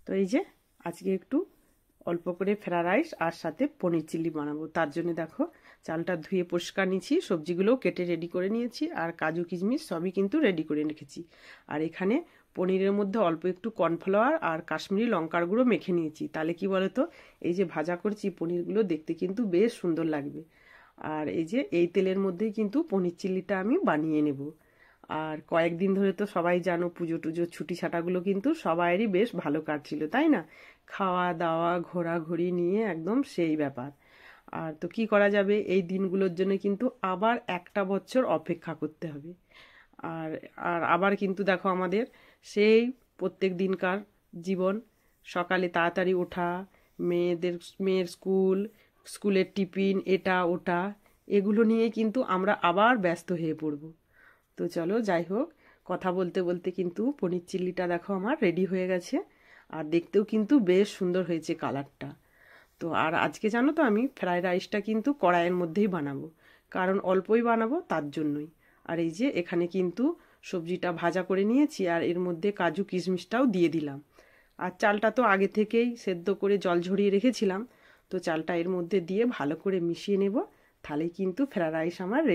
তো এই যে আজকে একটু অল্প করে ফ্রাইড রাইস আর সাথে পনির চিলি বানাবো। তার জন্য দেখো চালটা ধুয়ে পরিষ্কার নিয়েছি, সবজিগুলোও কেটে রেডি করে নিয়েছি, আর কাজু কিশমিশ সবই কিন্তু রেডি করে রেখেছি। আর এখানে পনিরের মধ্যে অল্প একটু কর্নফ্লাওয়ার আর কাশ্মীরি লঙ্কার গুঁড়ো মেখে নিয়েছি। তাহলে কি বলতো, এই যে ভাজা করছি পনিরগুলো দেখতে কিন্তু বেশ সুন্দর লাগবে। আর এই যে এই তেলের মধ্যেই কিন্তু পনির চিল্লিটা আমি বানিয়ে নেব। আর কয়েকদিন ধরে তো সবাই জানো পুজো টুজোর ছুটি ছাটাগুলো কিন্তু সবাইয়েরই বেশ ভালো কাটছিল, তাই না? খাওয়া দাওয়া ঘোরাঘুরি নিয়ে একদম সেই ব্যাপার। আর তো কি করা যাবে, এই দিনগুলোর জন্য কিন্তু আবার একটা বছর অপেক্ষা করতে হবে। আর আর আবার কিন্তু দেখো আমাদের সেই প্রত্যেক দিনকার জীবন, সকালে তাড়াতাড়ি ওঠা, মেয়ের স্কুল, স্কুলের টিফিন, এটা ওটা, এগুলো নিয়ে কিন্তু আমরা আবার ব্যস্ত হয়ে পড়ব। তো চলো যাই হোক, কথা বলতে বলতে কিন্তু পনির চিল্লিটা দেখো আমার রেডি হয়ে গেছে। আর দেখতেও কিন্তু বেশ সুন্দর হয়েছে কালারটা। তো আর আজকে জানো তো আমি ফ্রাইড রাইসটা কিন্তু কড়াইয়ের মধ্যেই বানাবো, কারণ অল্পই বানাবো তার জন্যই। আর এই যে এখানে কিন্তু সবজিটা ভাজা করে নিয়েছি, আর এর মধ্যে কাজু কিশমিশটাও দিয়ে দিলাম। আর চালটা তো আগে থেকেই সেদ্ধ করে জল ঝরিয়ে রেখেছিলাম। তো চালটা এর মধ্যে দিয়ে ভালো করে মিশিয়ে নেব, তাহলেই কিন্তু ফ্রাইড রাইস আমার রেডি।